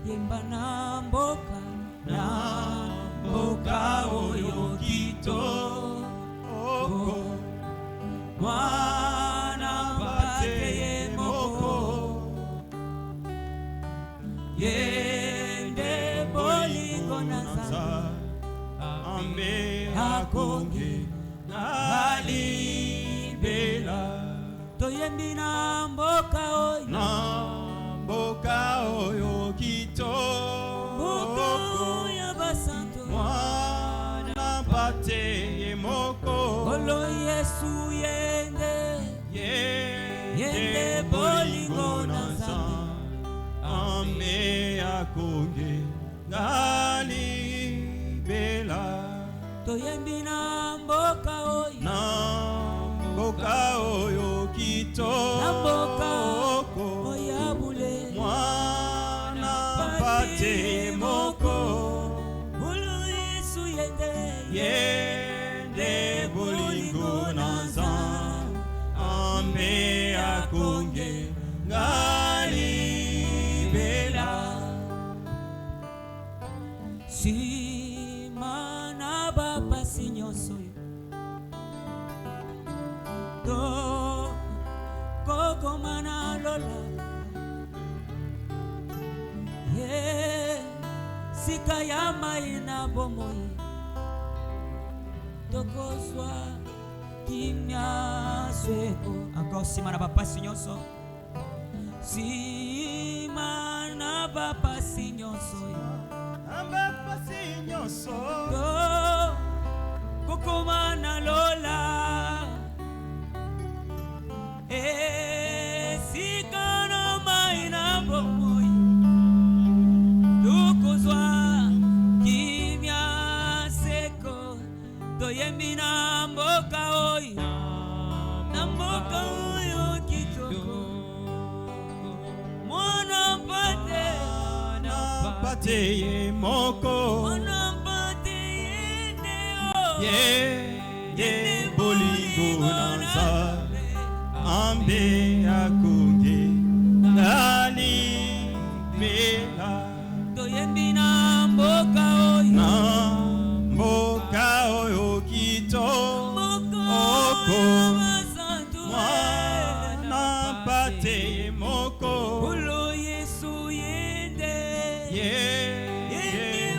yemba na mboka oyo kitoko mwana mpate ye moko yende bolingo na Nzambe akonge alibela toyembi na mboka oyo kitoko ya basanto mwana mpate ye moko olo Yesu yende bolingo na Nzambe akonge alibela toyembi na mboka oyo kitoko oyabule mwana mpate moko ulu Yesu yende bolingo na Nzambe akonge alibela simana bapasi nyonso do kokomana lola sika ya mai na bomoi tokozwa kimia sweko encore simana bapasi nyonso simana bapasi nyonso do kokomana lola sika na mai na bomoi tokozwa kimia seko toyembi na mboka oyo kitoko mwana mpate ye moko mwana mpate yende bolingo na Nzambe akonge alibela toyembi na mboka oyo kitoko mwana mpate ye moko ulu Yesu yende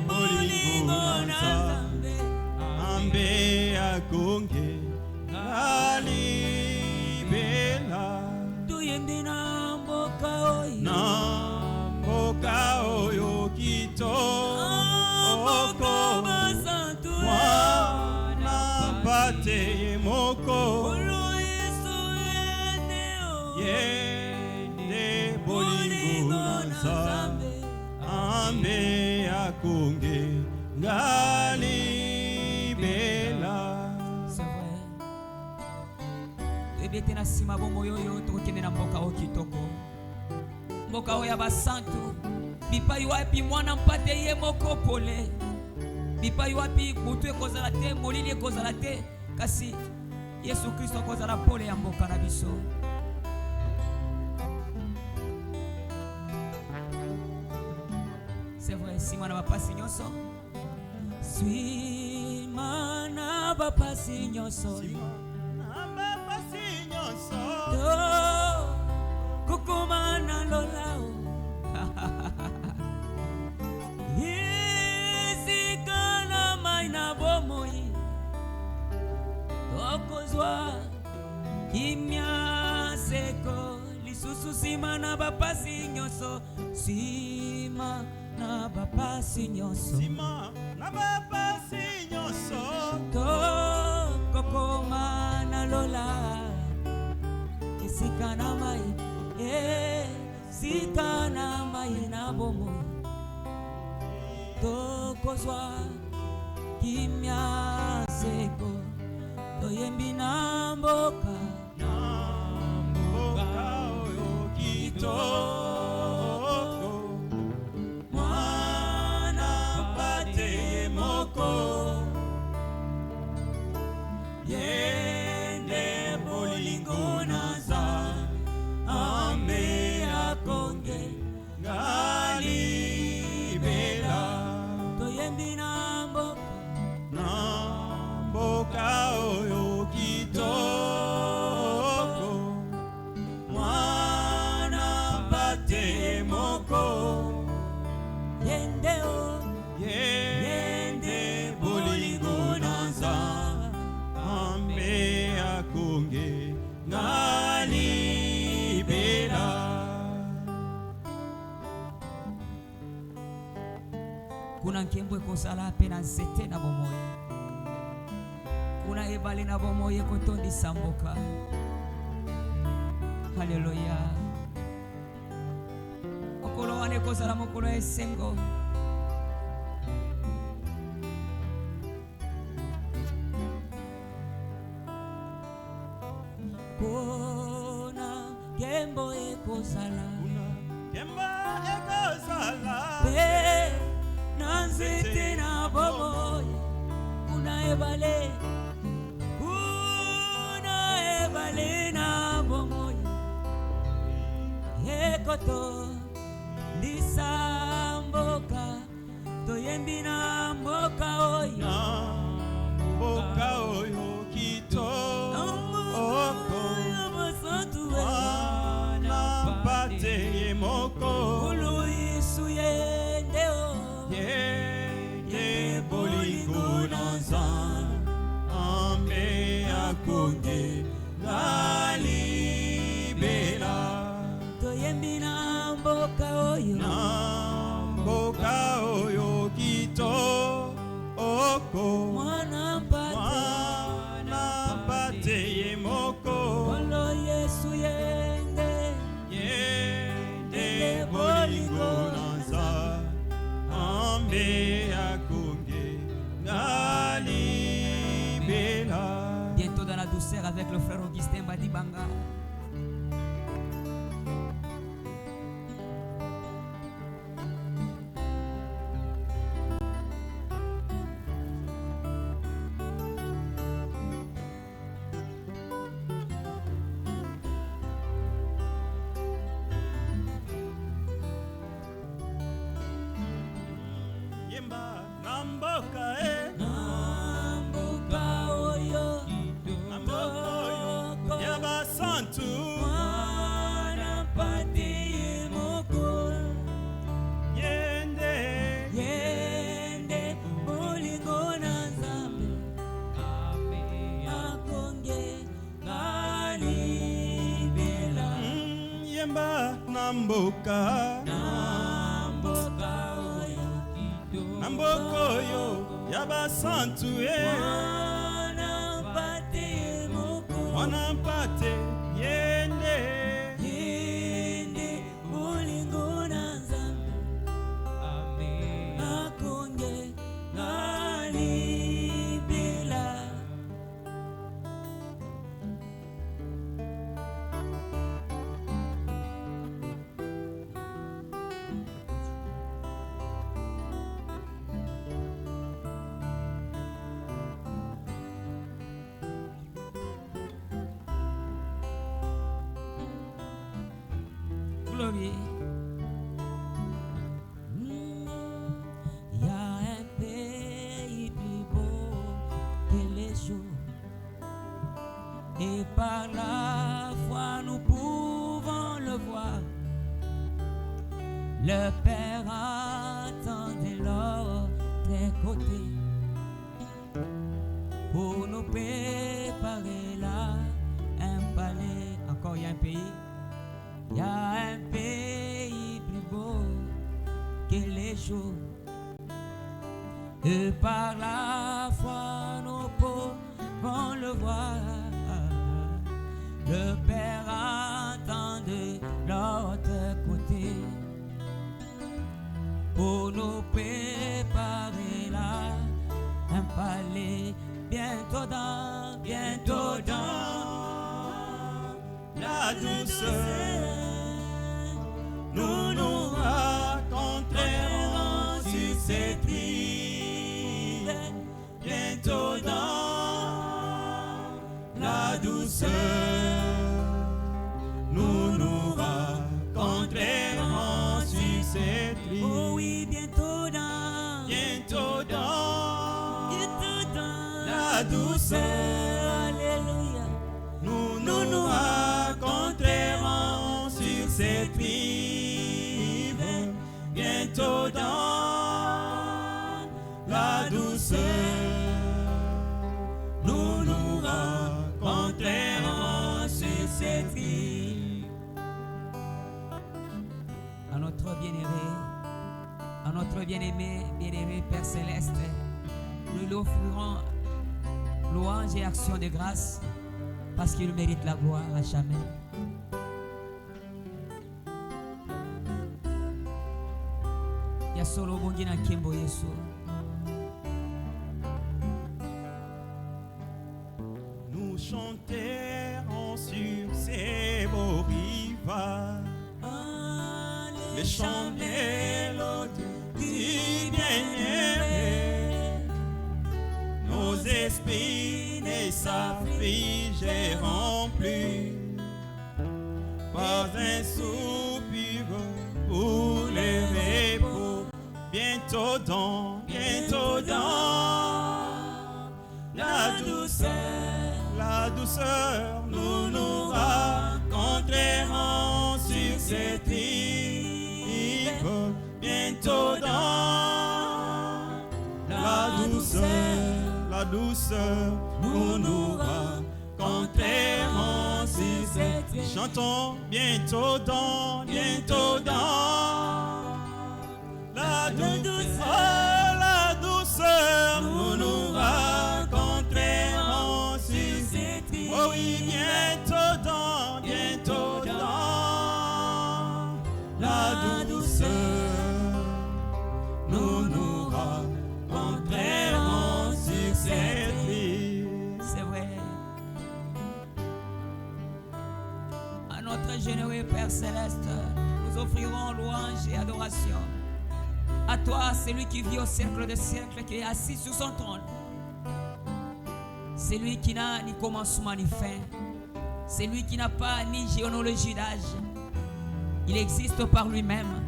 bolingo na Nzambe akonge alibela tuyembi na mboka oyo kitoko mwana mpate ye moko ulu Yesu yende bolingo na Nzambe akonge alibela. Ebete na sima bomo yoyo tokende na mboka oyo kitoko mboka oyo ya basantu bipai wapi mwana mpate ye moko pole bipai wapi butu ekozala te molili ekozala te kasi Yesu Kristo akozala pole ya mboka na biso c'est vrai sima na bapasi nyonso sima na bapasi nyonso kukumana lolao isikana mai na bomoi tokozwa kimia seko lisusu sima na bapasi nyonso sima na bapasi nyonso tokokomana lola sikana mai sikana mai na bomo tokozwa kimia seko toyembi na mboka oyo kitoko mwana mpate ye moko yende bolingo na Nzambe akonge ngali kuna nkembwe kozala pe na nzete na bomoi kuna ebale na bomoi ekotondisa mboka. Haleluya. Mokolo wana ekozala mokolo ya esengo. Kuna nkembo ekozala pe na nzete na bomoi kuna ebale na bomoi ekoto ndisa mboka toyembi na mboka oyo kito pate moko ulu Yesu yendeo ye bolingo nanza ambe akonde galibela toyembi na mboka oyo kito oko mwana pate ye moko ulu Yesu bolingo nanza ambe akonge galibela. Bientôt dans la douceur avec le frère Augustin Badibanga. Namboka oyo yaba santu wana mpate yende bolingo na Nzambe akonge galibela. Glory. Y a un pays plus beau que les jours, et par la foi nous pouvons le voir. Le Père attend de l'autre côté pour nous préparer là un palais. Encore il y a un pays. Il y a un pays plus beau que les jours, et par la foi nous pouvons le voir. Le Père attend de l'autre côté pour nous préparer là un palais. Bientôt dans la douceur, nous nous rencontrerons sur cette île. Bientôt dans la douceur, nous nous rencontrerons sur cette île. Oh oui, bientôt dans la douceur, alléluia, nous nous rencontrerons sur cette rive. Bientôt dans la douceur, nous nous rencontrerons sur cette rive. À notre bien-aimé, à notre bien-aimé Père Céleste, nous lui offrirons louange et action de grâce parce qu'il mérite la gloire à jamais. Ya solo bongi na kimbo Yesu. Nous chanterons sur ces beaux rivages les chants mélodieux du bien-aimé. Nos esprits ne s'affligeront plus, pas un soupir pour les repos. Bientôt dans la douceur, nous nous rencontrerons sur cette rive. Bientôt dans la douceur, nous nous rencontrerons sur cette rive. Chantons bientôt dans la douceur, nous nous rencontrerons sur cette rive. Oh oui, bientôt dans la douceur, nous nous rencontrerons sur cette rive. C'est vrai. À notre généreux Père Céleste, nous offrirons louange et adoration. À toi, celui qui vit au cercle des siècles, qui est assis sur son trône. Celui qui n'a ni commencement ni fin. Celui qui n'a pas ni généalogie d'âge. Il existe par lui-même.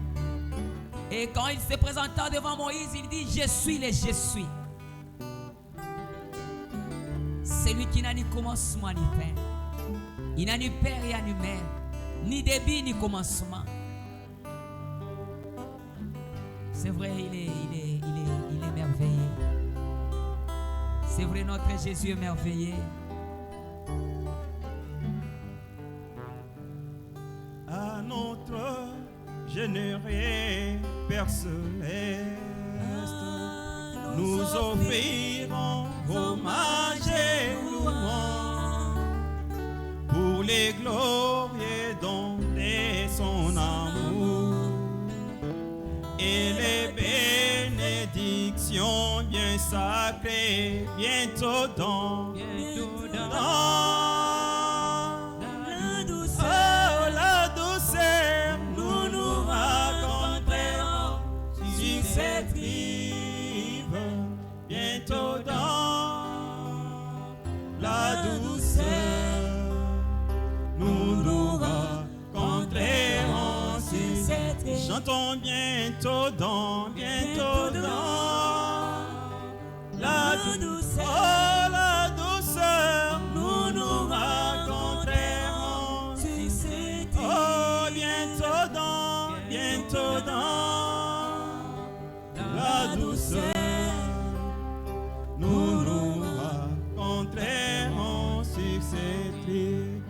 Et quand il se présenta devant Moïse, il dit: je suis le je suis. Celui qui n'a ni commencement ni fin. Il n'a ni père et ni mère, ni début ni commencement. C'est vrai, il est merveilleux. C'est vrai, notre Jésus est merveilleux. À notre généreux Père Céleste, nous offrirons hommage et louange pour les glorieux dons de son amour et les bénédictions bien sacrées. Bientôt dans la douceur, nous nous rencontrerons sur cette rive. Bientôt dans la douceur, nous nous rencontrerons sur cette rive. Chantons bientôt dans la douceur. Oh, la douceur, nous nous rencontrerons sur cette rive. Oh, bientôt dans la douceur, nous nous rencontrerons sur cette rive.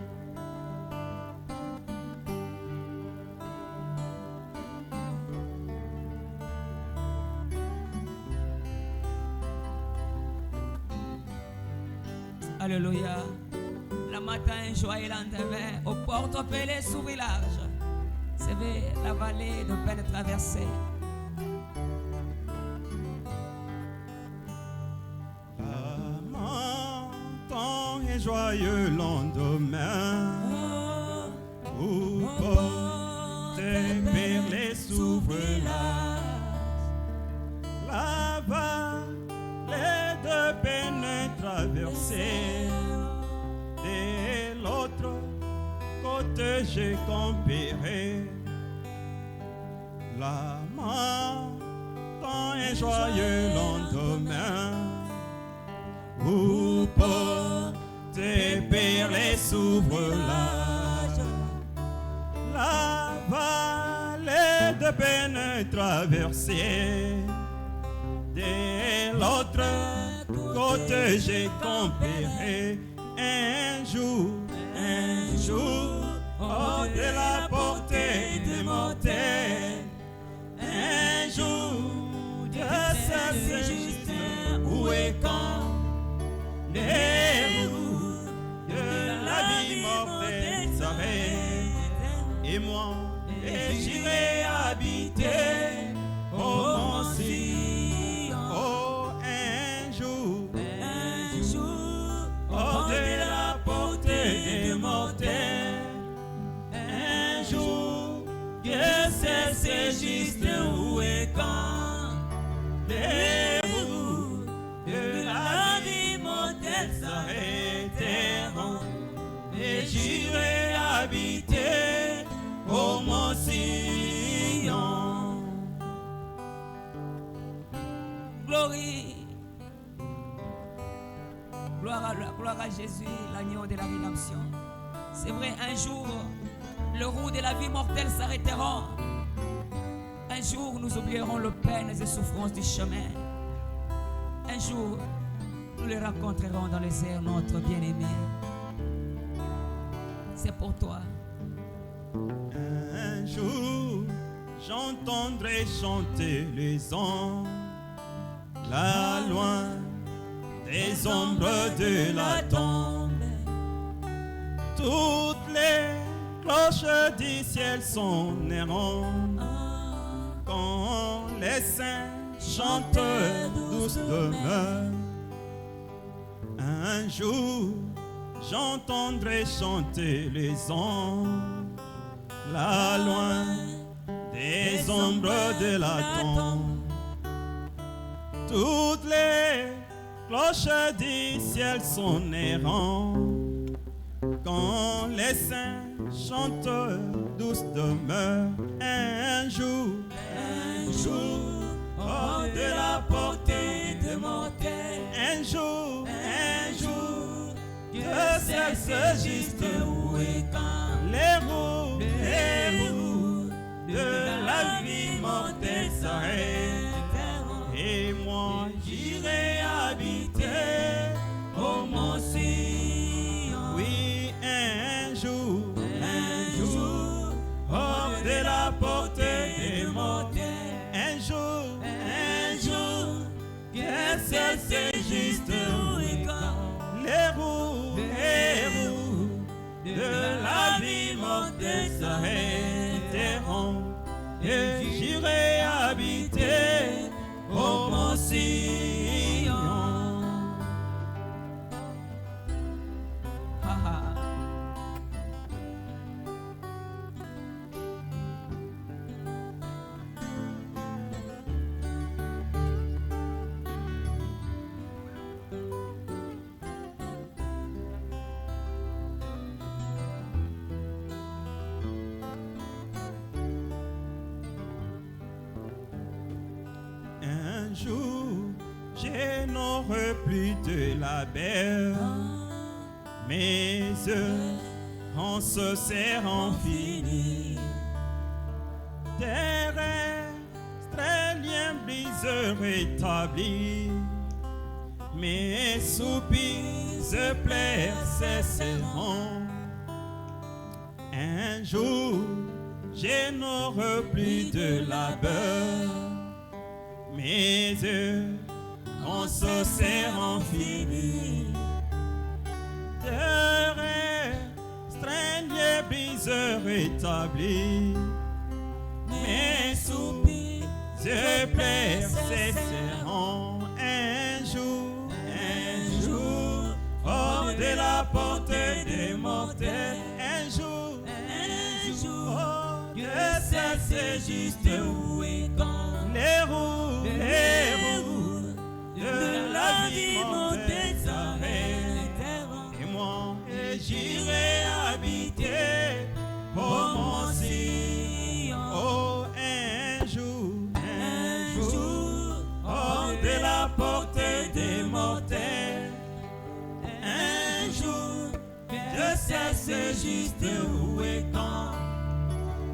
Alléluia. Le matin, joyeux lendemain, aux portes appelées sous village. C'est vrai, la vallée de peine traversée. Lamentant et joyeux lendemain, où portes perlées s'ouvrent là. La vallée de peine traversée, de l'autre côté j'ai campéré. Lamentant et joyeux lendemain, où portes perlées s'ouvrent là. La vallée de peine traversée, de l'autre côté j'ai campéré. Un jour, hors de la portée des mortels. Un jour, Glory. Gloire à Jésus, l'agneau de la rédemption. C'est vrai, un jour, le roue de la vie mortelle s'arrêteront. Un jour, nous oublierons les peines et souffrances du chemin. Un jour, nous les rencontrerons dans les airs, notre bien-aimé. C'est pour toi. Un jour, j'entendrai chanter les anges, là loin des ombres de la tombe. Toutes les cloches du ciel sonneront quand les saints chantent douce demeure. Un jour, j'entendrai chanter les anges, là loin des ombres de la tombe. Toutes les cloches du ciel sonneront quand les saints chantent douce demeure. Un jour, hors de la portée de mortel. Un jour, que cesse juste où et quand les roues de la vie mortelle s'arrêtent. Et moi j'irai habiter au mont Sion. Oui, un jour, hors de la portée des mortels. Un jour, que cesse juste où et quand les roues de la vie mortelle s'arrêteront. Et j'irai habiter au mont Sion. Un jour, je n'aurai plus de labeur, mes heures se seront finies. Terrestre lien briseur établi, mes soupirs plaies cesseront. Un jour, je n'aurai plus de labeur, mes heures se seront finies. Terrestre lien briseur établi, mes soupirs plaies cesseront. Un jour, hors de la portée des mortels. Un jour, que cesse juste où et quand les roues de la vie mortelle s'arrêteront. Et moi, j'irai habiter au mont Sion. Oh, un jour, hors de la portée des mortels. Un jour, je cesse juste où et quand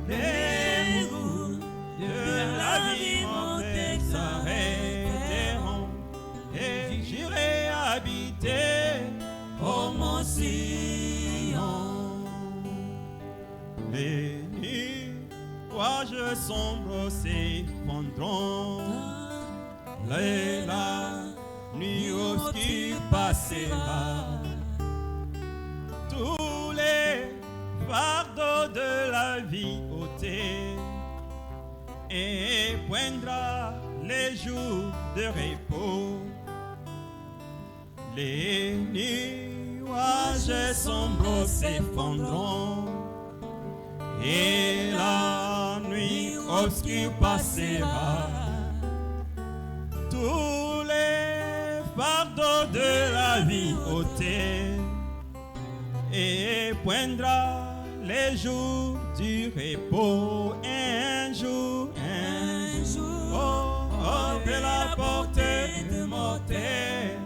les roues de la vie mortelle s'arrêteront. Et j'irai habiter au mont Sion. Les nuages sombres s'effondront, la nuit obscure passera. Tous les fardeaux de la vie ôtés, et poindra les jours de repos. Les nuages sombres s'effondreront, et la nuit obscure passera. Tous les fardeaux de la vie ôtés, et poindra les jours du repos. Un jour, hors de la portée mortels.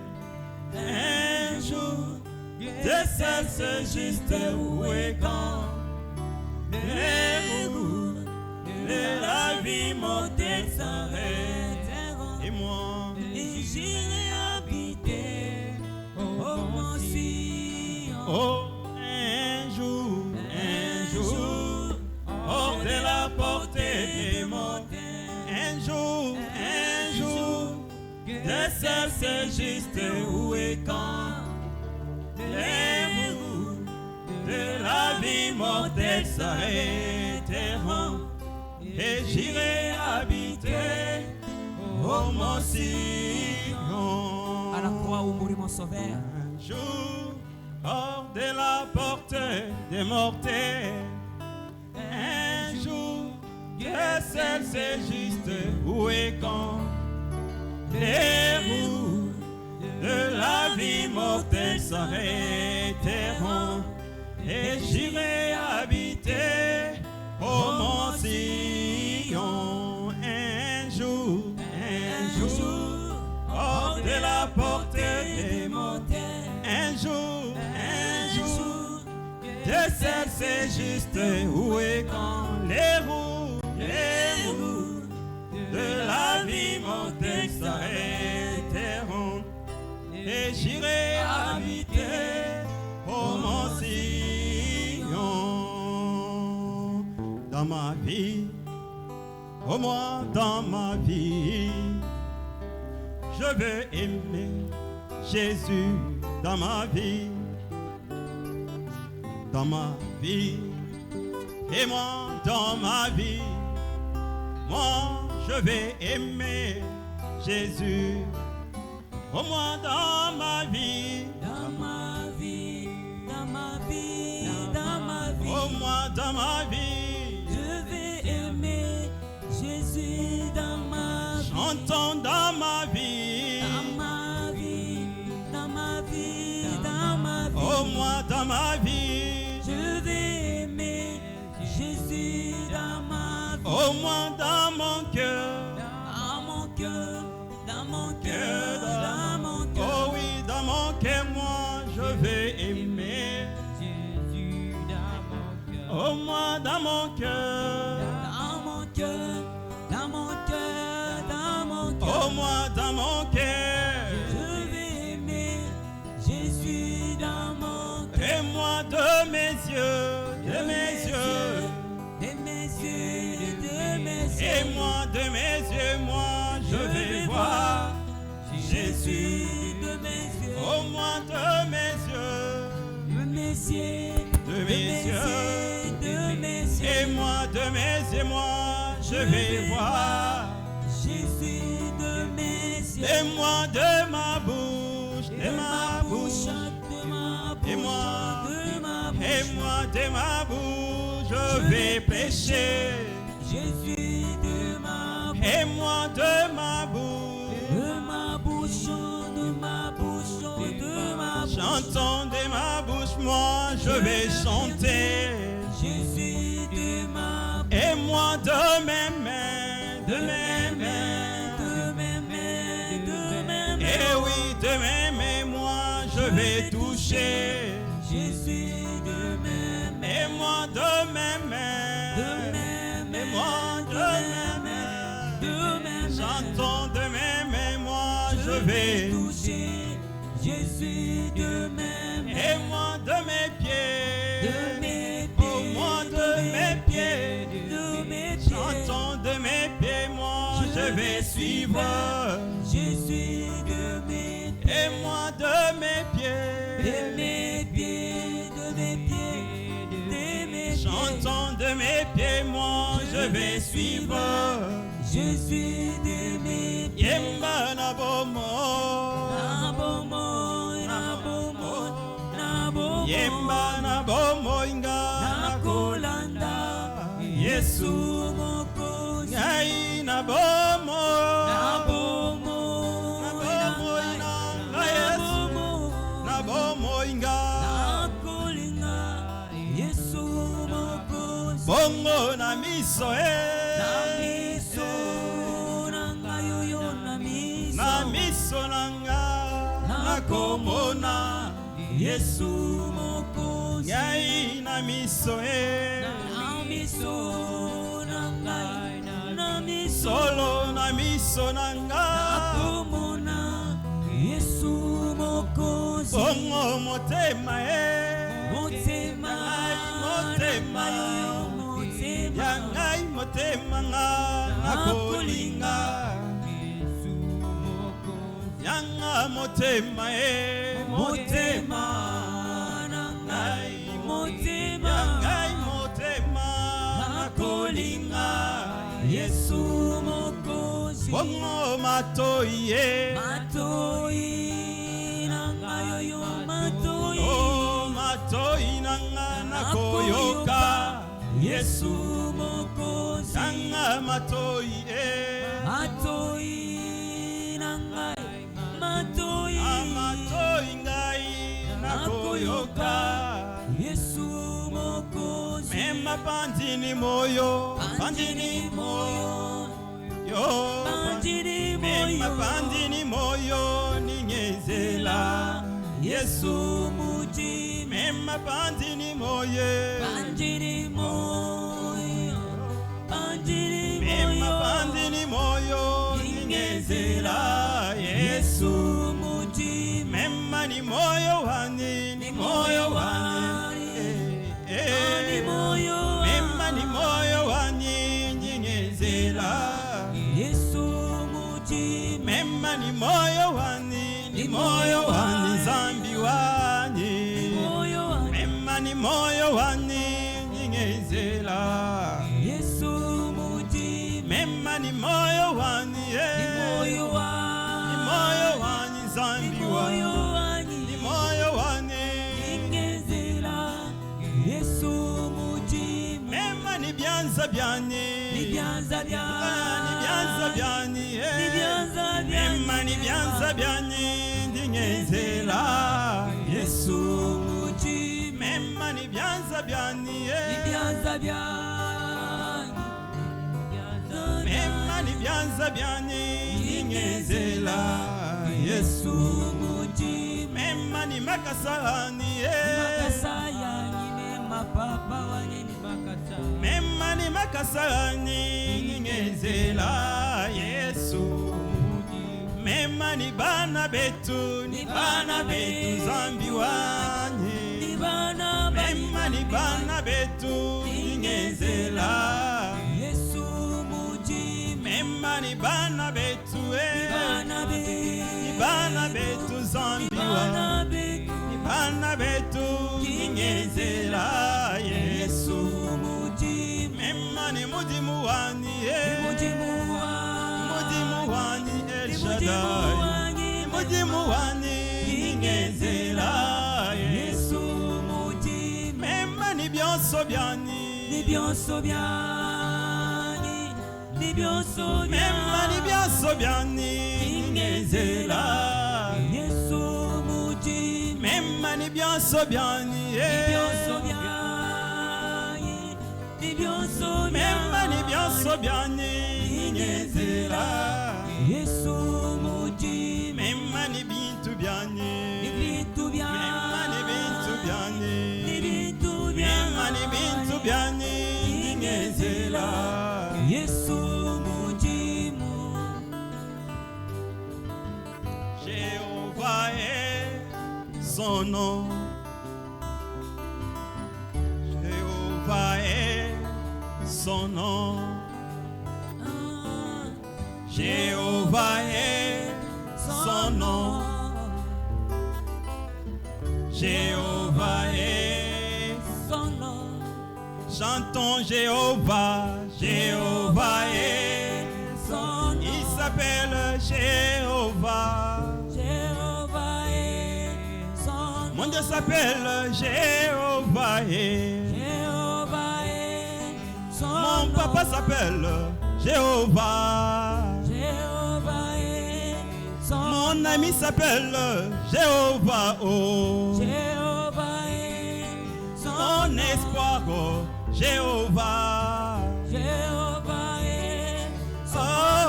Un jour, de cesse juste où et quand les roues de la vie mortelle s'arrêteront. Et moi, et j'irai habiter au mont Sion. oh, un jour, hors de la portée des mortels. Un jour, de cesse juste où et quand les roues de la vie mortelle s'arrêteront. Et j'irai habiter au mont Sion. À la croix où mourit mon sauveur. Un jour, hors de la portée des mortels. Un jour, que c'est juste où et quand les roues de la vie mortelle s'arrêteront. Et j'irai habiter au mont Sion. Un jour, hors de la portée des mortels. Un jour, de cesse juste où et quand les roues de la vie mortelle s'arrêteront. Et j'irai habiter au mont Sion. Dans ma vie, au moins dans ma vie, je veux aimer Jésus dans ma vie. Dans ma vie, et moi dans ma vie, moi je vais aimer Jésus. Au moins dans ma vie, Dans ma vie, dans ma vie, dans ma vie, au moins dans ma vie, je vais aimer Jésus dans ma vie. chantons dans ma vie, Dans ma vie, dans ma vie, dans ma vie, au moins dans ma vie, je vais aimer Jésus dans ma vie. au moins dans mon cœur, Dans mon cœur, dans mon cœur, dans mon cœur. oh oui, dans mon cœur, moi je vais aimer, Jésus dans mon cœur. au moins dans mon cœur, Dans mon cœur, dans mon cœur, dans mon cœur. au moins dans mon cœur, Je vais aimer Jésus dans mon cœur. et moi de mes yeux, de mes yeux, de mes yeux, de mes yeux. et moi de mes yeux, moi je vais voir Jésus, de mes yeux, au moins de mes yeux, de mes yeux, de mes yeux, de mes yeux. et moi de mes yeux, moi je vais voir, Jésus de mes yeux, et moi de ma bouche, de ma bouche, de ma bouche, et moi, de ma bouche. et moi de ma bouche, je vais prêcher, Jésus de ma bouche, et moi de ma bouche, de ma bouche, de ma bouche, de ma bouche. chantons de ma bouche, moi je vais chanter, Jésus de ma bouche, et moi de mes mains, de mes mains, de mes mains, de mes mains. et oui de mes mains, moi je vais toucher, Jésus de mes mains, et moi de mes mains, de mes mains, et moi de mes mains, de mes mains. chantons de mes mains, moi je vais, toucher Jésus de mes mains, et moi de mes pieds, de mes pieds, oh moi de mes pieds, de mes pieds. chantons de mes pieds, moi je vais suivre, Jésus de mes pieds, et moi de mes pieds, de mes pieds, de mes pieds, de mes pieds. chantons de mes pieds, moi je vais suivre, Jésus de mes pieds. Yemba na bomo, Na bomo, na bomo, na bomo. Yemba na bomo inga Na kolanda, Yesu, mokozi. Ngai na bomo, Na bomo, na bomo inga Yesu, na bomo inga na kolinga, Yesu mokozi. bongo na miso Na miso, na ngayo yo na miso. na miso na nga nakomona Yesu mokozi ngai na miso na miso na ngai na miso solo na miso na ngai nakomona Yesu mokozi bongo motema motema motema ya ngai motema nga nakolinga Yesu mokozi yanga motema motema na ngai motema ngai motema nakolinga Yesu mokozi bongo matoi matoi na ngai yo matoi oh matoi na ngai nakoyoka Yesu mokozi yanga matoi matoi na ngai matoi matoi ngai nakoyoka Yesu mokozi mema pandini moyo pandini moyo yo pandini mema moyo pandini moyo ningezela Yesu muji mema pandini moyo pandini moyo pandini mema moyo pandini moyo ningezela Yesu Yesu muji mema ni moyo wani ni moyo wani ni moyo mema ni moyo wani ningezela Yesu muji mema ni moyo wani ni moyo wani zambi wani moyo mema ni moyo wani ningezela Yesu muji mema ni moyo wani moyo ni moyo wani zambi wani wani ni moyo wani ingezela Yesu muji mema ni byanza byani nibyanza ni byanza byani nibyanza mema ni byanza byani ndingezela Yesu muji mema ni byanza byani nibyanza mema ni byanza byani ndingezela Yesu muji mema ni makasahani makasaya ni mapapa wani ni makasa mema ni makasahani ndingezela Yesu mema ni bana betu ni bana betu zambi wani ni bana mema ni bana betu ndingezela Yesu muji mema ni bana betu ni bana betu zambi wani ni bana betu ndingezela Yesu muji mema ni mudimu wani mujimu mudimu wani El Shaddai mudimu wani ndingezela Yesu muji mema ni byonso byani ni byonso byani ni byonso mema ni byonso byani ndingezela Yesu muji mema ni byonso byani byonso byani ni byonso mema ni byonso byani ndingezela Yesu muji mema ni bintu byani ni bintu byani mema ni bintu byani ni bintu mema ni bintu byani ndingezela Yesu mujimu Jéhovah est son nom. Jéhovah est son nom. Jéhovah est son nom. Jéhovah est. son nom Chantons Jéhovah. Jéhovah est. son nom Il s'appelle Jéhovah. Jéhovah est son Mon nom Dieu s'appelle Jéhovah. Jéhovah est son Mon nom papa s'appelle Jéhovah. Jéhovah est son Mon nom ami s'appelle Jéhovah. Oh. Jéhovah est son Mon nom espoir, oh, Jéhovah. Jéhovah est son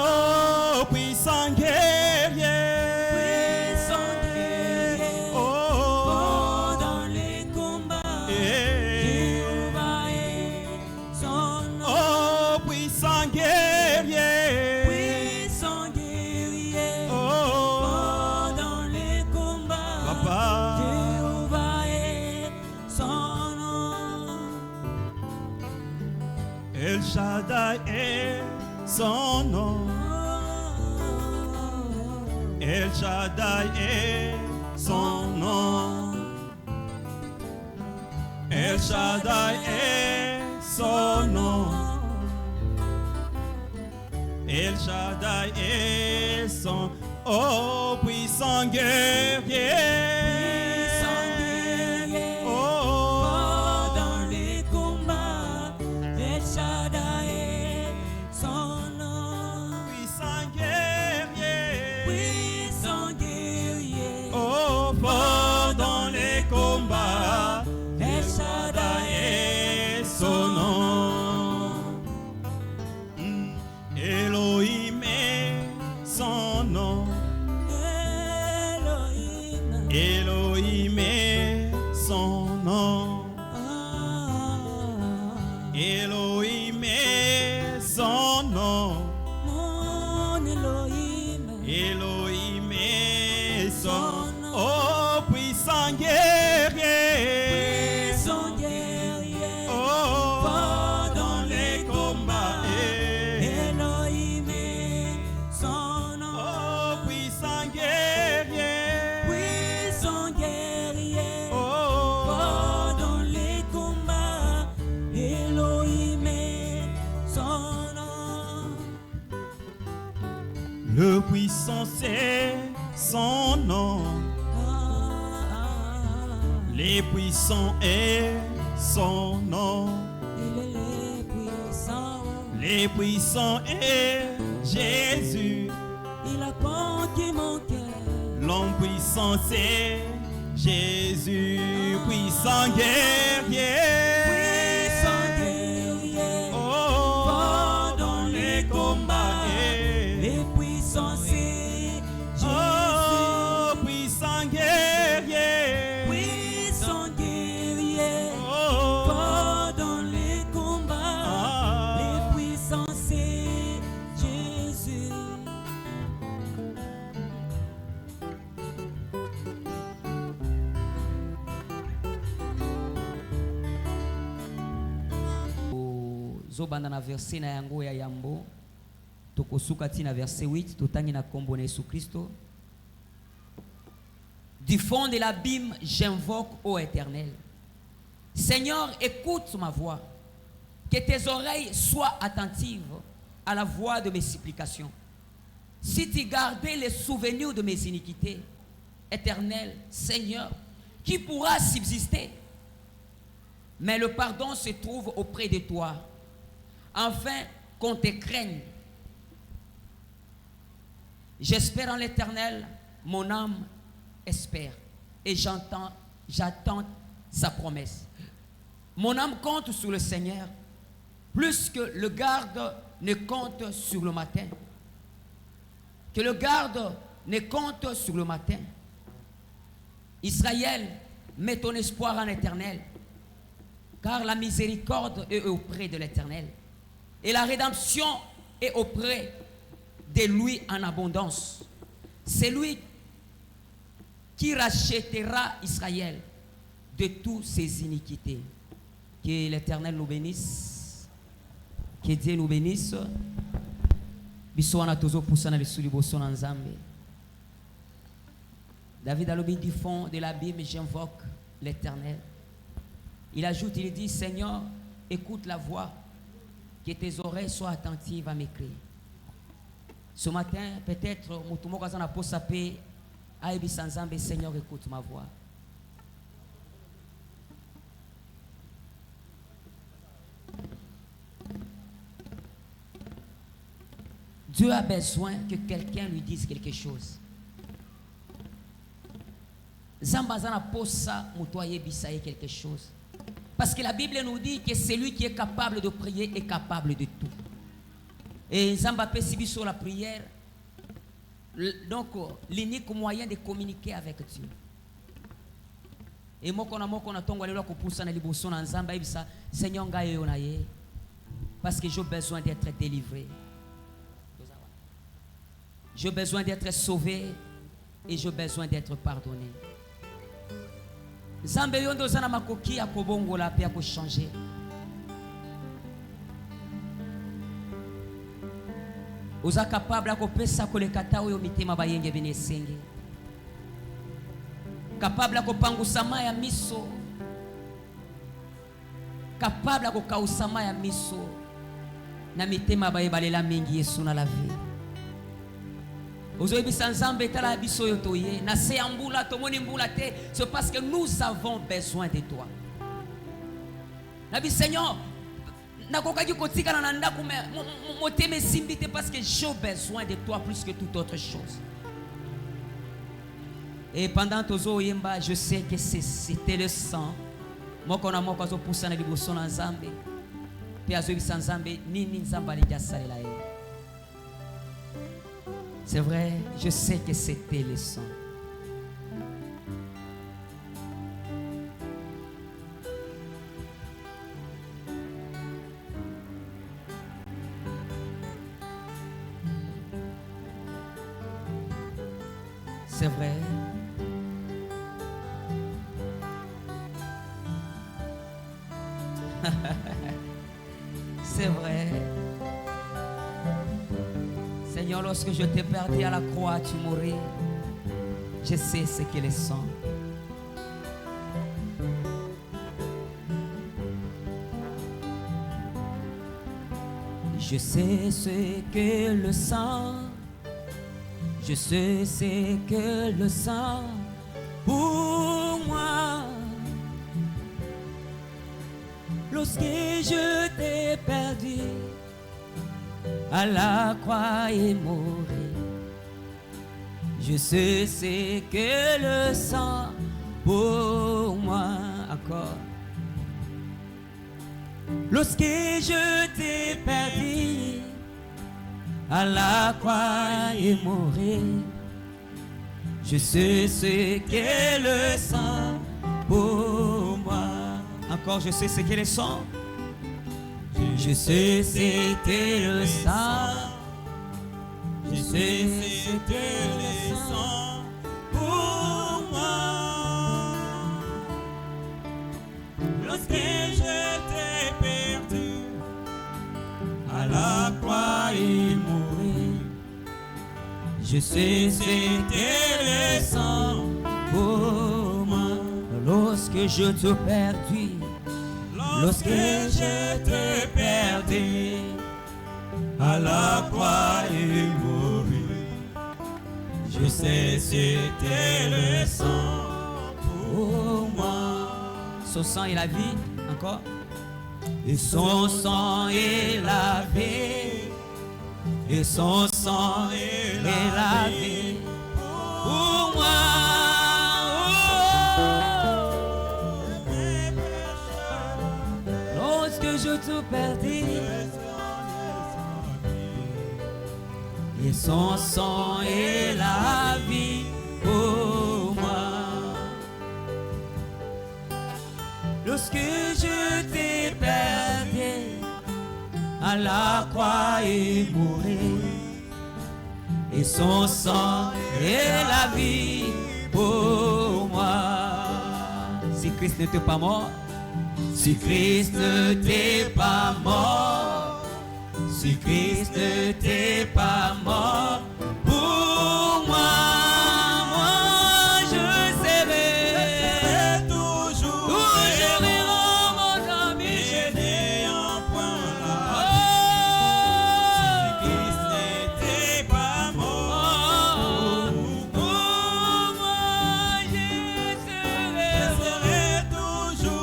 Oh, puissant guerrier. puissant Dieu est son nom. El Shaddai est son nom. El Shaddai est son nom. El Shaddai est son oh puissant guerrier. Oh, dans les combats, El Shaddai est son nom. Puissant guerrier. Puissant guerrier. Oh, fort dans les combats, El Shaddai est son nom. Elohim est son nom. Elohim. Elohim est son nom. Elohim est son nom. Mon Elohim. Elohim est son nom. oh puissant guerrier. Puissant guerrier. Oh, Fort dans les combats. Elohim est son nom. Oh, puissant guerrier. Puissant guerrier. Oh, Fort dans les combats. Elohim est son nom. le puissant c'est son nom. Les puissants est son nom. Il est puissant. Les puissants est Jésus. Il a conquis mon cœur. L'homme puissant c'est Jésus. Puissant guerrier. Puissant guerrier. Oh, Fort dans les combats. Les puissants c'est Jésus. oh, puissant guerrier. Puissant guerrier. Oh, Fort dans les combats. Les puissants c'est Jésus. Zobanda na verset na yango ya yambo tokosuka tina verset 8 totangi na kombo na Yesu Kristo. Du fond de l'abîme j'invoque ô Éternel. Seigneur, écoute ma voix. Que tes oreilles soient attentives à la voix de mes supplications. Si tu gardais les souvenirs de mes iniquités, Éternel, Seigneur, qui pourra subsister? Mais le pardon se trouve auprès de toi, afin qu'on te craigne. J'espère en l'Éternel, mon âme espère, et j'attends sa promesse. Mon âme compte sur le Seigneur, plus que le garde ne compte sur le matin. Que le garde ne compte sur le matin. Israël, mets ton espoir en l'Éternel, car la miséricorde est auprès de l'Éternel, et la rédemption est auprès de lui en abondance. C'est lui qui rachètera Israël de toutes ses iniquités. Que l'Éternel nous bénisse. Que Dieu nous bénisse. David a le du fond de l'abîme, j'invoque l'Éternel. Il ajoute, il dit, Seigneur, écoute la voix, que tes oreilles soient attentives à mes cris. Ce matin, peut-être, Seigneur, écoute ma voix. Dieu a besoin que quelqu'un lui dise quelque chose. Zambazana posa mutoye bisaye quelque chose. Parce que la Bible nous dit que celui qui est capable de prier est capable de tout. Et Zamba peut subir sur la prière. Donc, l'unique moyen de communiquer avec Dieu. Et moi, quand on a tongo lelo kupusa na liboso na Nzamba ibisa Seigneur ngayo yonaye. Parce que j'ai besoin d'être délivré. J'ai besoin d'être sauvé et j'ai besoin d'être pardonné. Nzambe yondo zana makoki ya kobongola pe ya ko changer. oza capable akopesa kolekata oyo mitema bayenge bini esenge, capable akopangusa mai ya miso, capable akokausa mai ya miso na mitema bayebalela mingi Yesu na la vie. Ozoyebisa Nzambe etala biso oyo toye na se ya mbula tomoni mbula te, c'est parce que nous avons besoin de toi. Nabi Seigneur, nakokaki kotikana na ndako motema esimbi te parce que j'ai besoin de toi plus que toute autre chose. Et pendant tozo yemba, je sais que c'était le sang moko na moko azopusa na liboso na Nzambe pe azoyebisa Nzambe nini Nzambe alijasalela ye. C'est vrai, je sais que c'était le sang. C'est vrai. C'est vrai. Seigneur, lorsque je t'ai perdu à la croix, tu mourais. Je sais ce qu'est le sang. Je sais ce qu'est le sang. Je sais ce que le sang pour moi. Lorsque je t'ai perdu à la croix et mourir, je sais ce que le sang pour moi. Encore. Lorsque je t'ai perdu à la croix et mourir, je sais ce qu'est le sang pour moi. Encore, je sais ce qu'est le sang. Je sais ce qu'est le sang. Je sais ce qu'est le sang pour moi. Lorsque je t'ai perdu à la croix et mourir, je sais ce qu'est le sang pour moi. Lorsque je t'ai perdu, lorsque je t'ai perdu à la croix et mourir, je sais ce qu'est le sang pour moi. Son sang est la vie, encore. Et son sang est la vie. Et son sang est la vie pour moi. Lorsque je te perdis, et son sang est la vie pour moi. Lorsque je t'ai perdu à la croix et mourir, et son sang est la vie pour moi. Si Christ n'était pas mort, si Christ n'était pas mort, si Christ n'était pas mort pour moi, moi je serai toujours mon ami. Je n'ai un point là. Si Christ n'était pas mort pour moi, je serai toujours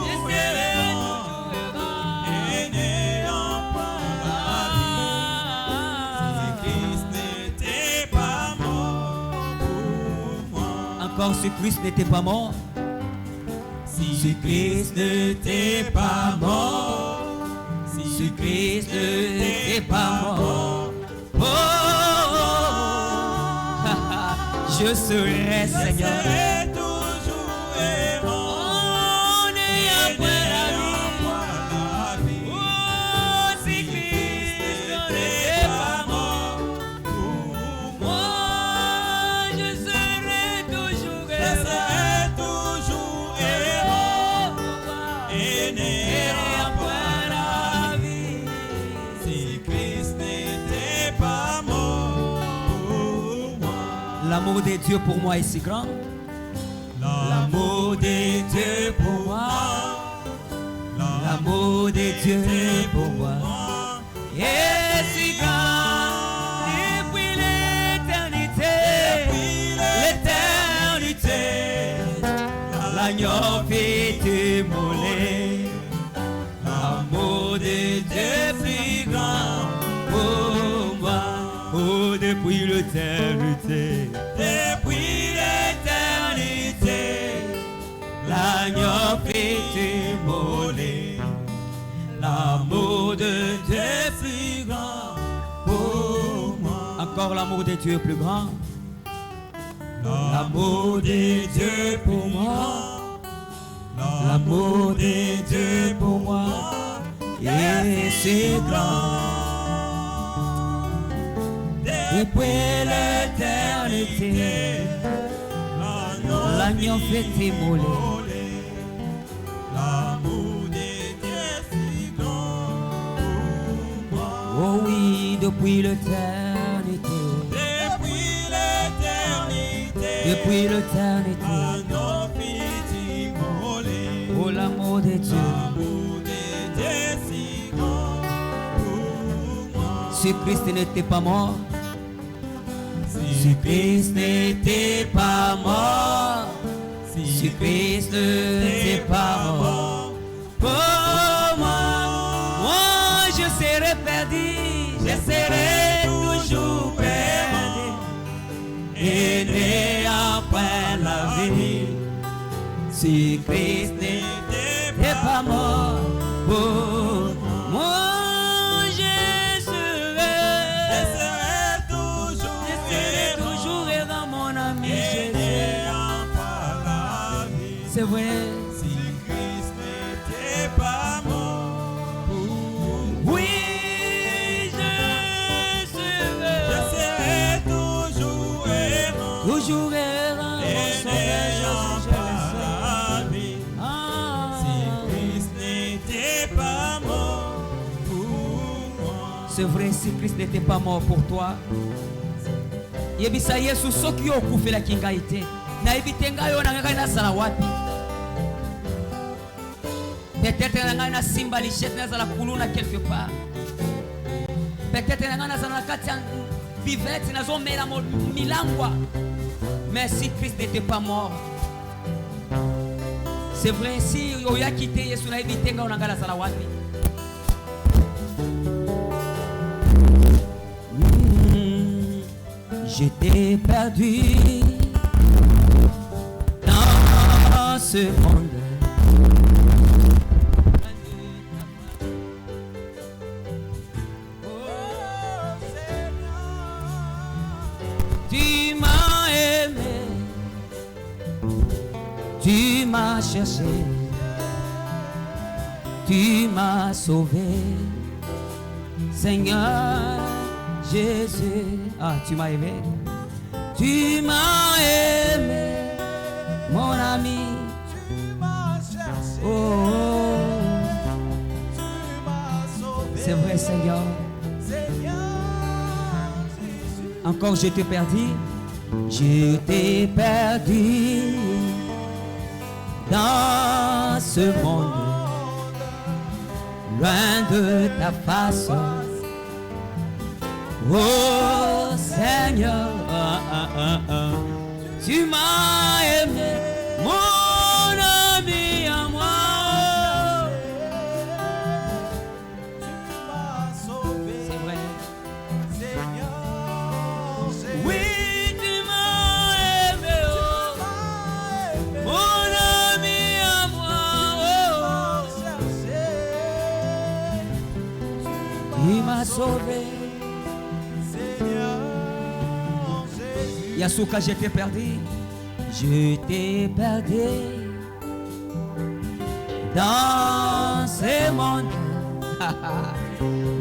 encore. Si Christ n'était pas mort, si Christ n'était pas mort, si Christ n'était pas mort, oh, je serai Seigneur. Si Christ n'était pas mort, L'amour de Dieu pour moi est si grand. L'amour de Dieu pour moi. L'amour de Dieu pour moi est si grand. Depuis l'éternité, l'agneau fait immoler. L'amour de Dieu plus grand pour moi. Oh, depuis l'éternité, l'agneau fait immoler. L'amour de Dieu plus grand pour moi. Encore l'amour de Dieu plus grand. L'amour de Dieu pour moi. L'amour de Dieu pour moi est si grand. Depuis l'éternité, l'agneau fait immoler. L'amour de Dieu si grand pour moi. Oh oui, depuis l'éternité. Depuis l'éternité. L'agneau fait immoler. Oh l'amour de Dieu. L'amour de Dieu si grand pour moi. Si Christ n'était pas mort. Si Christ n'était pas mort. Si Christ n'était pas mort pour moi, moi je serais perdu, je serais toujours perdu et après la vie. Si Christ n'était pas mort pour moi, je serais toujours dans mon ami Jésus. C'est vrai. Si Christ n'était pas mort pour Oui, je serais toujours errant. toujours errant. Si Christ n'était pas mort pour moi. C'est vrai, si Christ n'était pas mort pour toi. Yebisa Yesu soki okufela kingaite. Na ibitenga yo nanga na sala wapi? Peut-être nanga na simba lichette na sala kuluna quelque part. Peut-être nanga na sala katia vivette na zo mela milangwa. Mais si Christ n'était pas mort. C'est vrai, si oya quitté Yesu na ibitenga yo nanga na sala wapi? J'étais perdu dans ce monde. Tu m'as aimé, tu m'as cherché, tu m'as sauvé, Seigneur Jésus. Ah, tu m'as aimé. Tu m'as aimé, mon ami. Tu m'as cherché. Oh, Tu m'as sauvé. c'est vrai, Seigneur. Seigneur Jésus. Encore je t'ai perdu. Je t'ai perdu dans ce monde, loin de ta face. Oh Seigneur, tu m'as aimé, mon ami à moi. Tu m'as sauvé. C'est vrai. Seigneur Jésus. Oui, tu m'as aimé, oh, mon ami à moi. Oh, tu m'as sauvé. Yasuka, je t'ai perdu. Je t'ai perdu dans ce monde,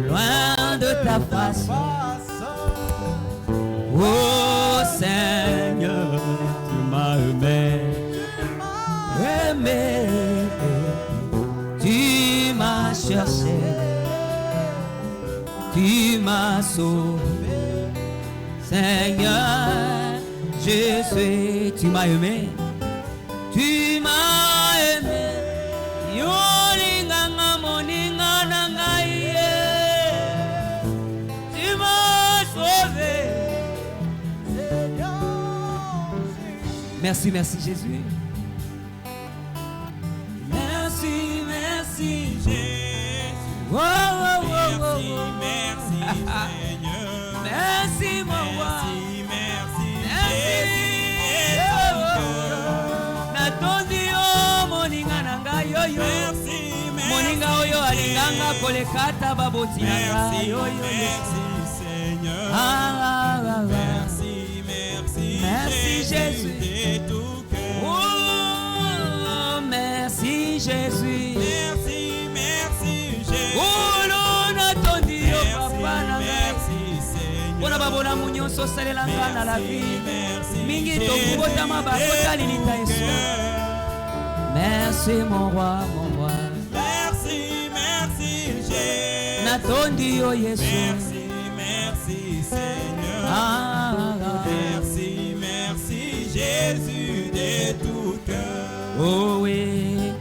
loin de ta face. Oh Seigneur, tu m'as aimé, aimé. Tu m'as cherché, tu m'as sauvé. Seigneur Jésus, tu m'as aimé. Tu m'as aimé. Yolinganga moninga nangaye. Tu m'as sauvé. Merci, merci Jésus. Merci, merci Jésus. Oh, oh, oh, oh, Merci, oh. merci Seigneur. Merci mon roi. Merci, Merci. Jésus. Natondi yo moninga nanga yoyo. Merci, Moninga oyo alinganga kolekata baboti nanga merci, yoyo. merci Seigneur. Merci, Merci, Merci, Jésus. de tout cœur. Oh, merci Jésus. Merci, Jésus. Oh, non, natondi yo papa nanga. Merci Seigneur. Pona babona munyonso osalelanga na la vie. Merci, Mingi tokubotama bakotali lita Yesu. Merci mon roi, mon roi. Merci, Jésus. Natondi yo Yesu. Merci, Seigneur. Merci, Jésus de tout cœur. Oh oui,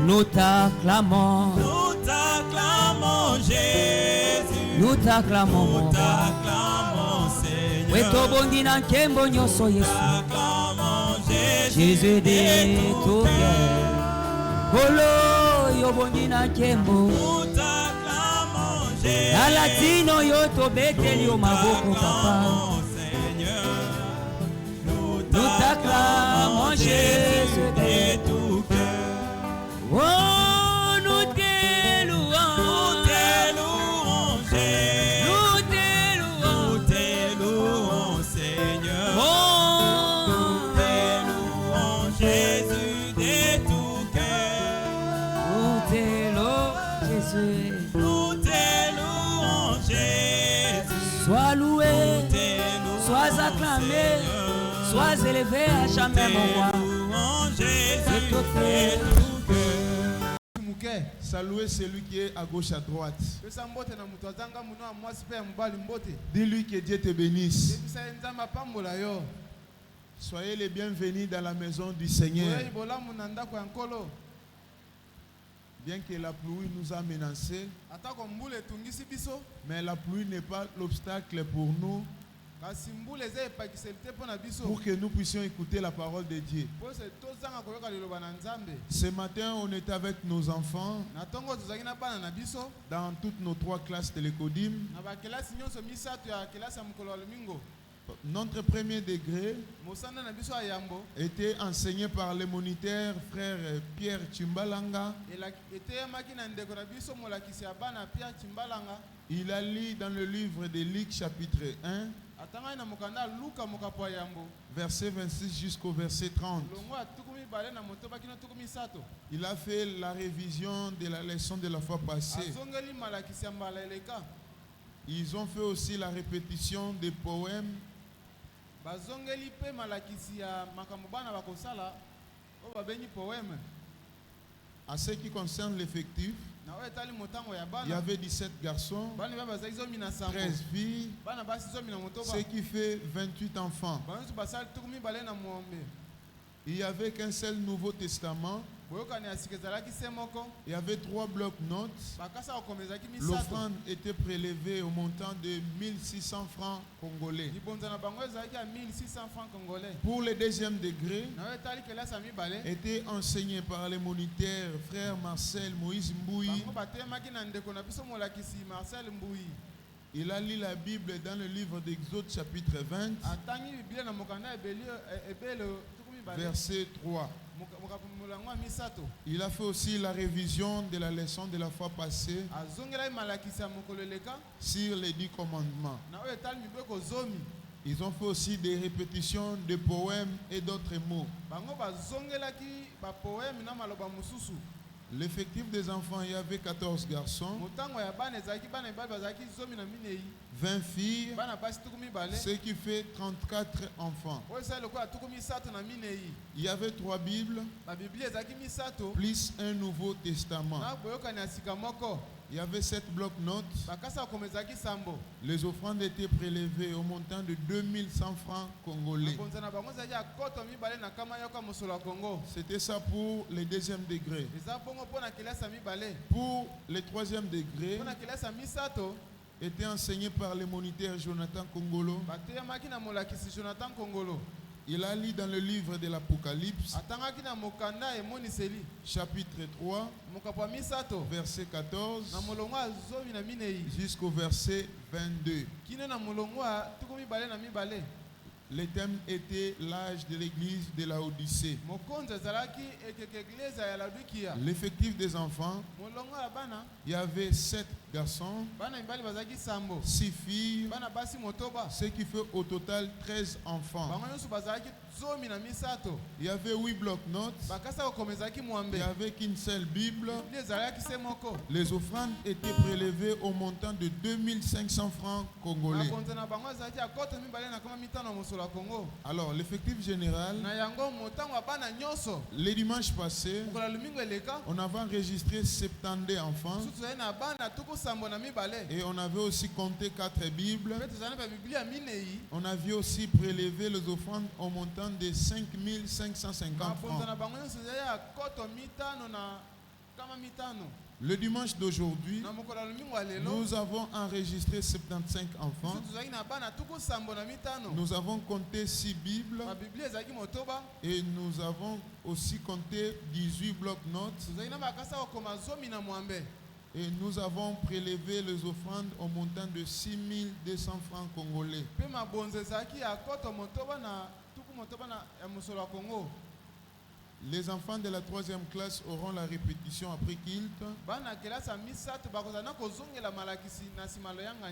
nous t'acclamons. Nous t'acclamons, Jésus. Nous t'acclamons, mon Nous roi. t'acclamons, Seigneur. Wetobongi na nkembo nyonso Yesu. T'acclamons, Jésus de tout cœur. Kolo yobongi na nkembo. Nous t'acclamons, Jésus. Na latino yo tobeteli yo maboko papa. Nous t'acclamons, Jésus de tout cœur. Oh, nous te Nous louons. te louons, Jésus. Nous te louons. Nous te louons, Seigneur. Oh, Nous te louons, Jésus de tout cœur. nous te louons, Jésus. Nous te louons, Jésus. Sois loué, Nous te louons, sois acclamé, sois élevé à jamais, mon roi. louons, Jésus De tout de cœur. tout cœur. Saluez celui qui est à gauche, à droite. Dis-lui que Dieu te bénisse. Soyez les bienvenus dans la maison du Seigneur. Bien que la pluie nous a menacés, mais la pluie n'est pas l'obstacle pour nous, pour que nous puissions écouter la parole de Dieu. Ce matin, on est avec nos enfants dans toutes nos 3 classes de l'Écodim. Notre premier degré était enseigné par le moniteur frère Pierre Chimbalanga. Il a lu dans le livre de Luc chapitre 1, verset 26 jusqu'au verset 30. Il a fait la révision de la leçon de la fois passée. Ils ont fait aussi la répétition des poèmes. À ce qui concerne l'effectif, il y avait 17 garçons, 13 filles, ce qui fait 28 enfants. Il n'y avait qu'un seul Nouveau Testament. Il y avait 3 blocs-notes. L'offrande était prélevée au montant de 1600 francs congolais. Pour le deuxième degré, était enseigné par les moniteurs frère Marcel Moïse Mbouyi. Il a lu la Bible dans le livre d'Exode chapitre 20, verset 3. Il a fait aussi la révision de la leçon de la fois passée sur les 10 commandements. Ils ont fait aussi des répétitions de poèmes et d'autres mots. L'effectif des enfants, il y avait 14 garçons, 20 filles, ce qui fait 34 enfants. Il y avait 3 Bibles, plus un Nouveau Testament. Il y avait 7 blocs-notes. Les offrandes étaient prélevées au montant de 2100 francs congolais. C'était ça pour les deuxième degrés. Pour les troisième degrés, était enseigné par le moniteur Jonathan Kongolo. Il a lu dans le livre de l'Apocalypse, chapitre 3, verset 14, jusqu'au verset 22. Le thème était l'âge de l'église de la Odyssée. L'effectif des enfants, il y avait 7 garçons, 6 filles, ce qui fait au total 13 enfants. Il y avait 8 blocs-notes, il n'y avait qu'une seule Bible. Les offrandes étaient prélevées au montant de 2500 francs congolais. Alors, l'effectif général, les dimanches passés, on avait enregistré 72 enfants et on avait aussi compté 4 Bibles. On avait aussi prélevé les offrandes au montant de 5550 francs. Le dimanche d'aujourd'hui, nous avons enregistré 75 enfants. Nous avons compté 6 Bibles et nous avons aussi compté 18 blocs-notes. Et nous avons prélevé les offrandes au montant de 6200 francs congolais. Les enfants de la 3e classe auront la répétition après culte.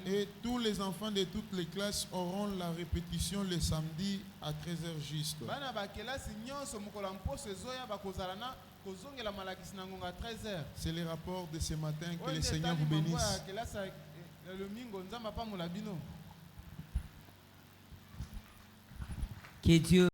Et tous les enfants de toutes les classes auront la répétition le samedi à 13h juste. C'est le rapport de ce matin. Que le Seigneur vous bénisse. Que Dieu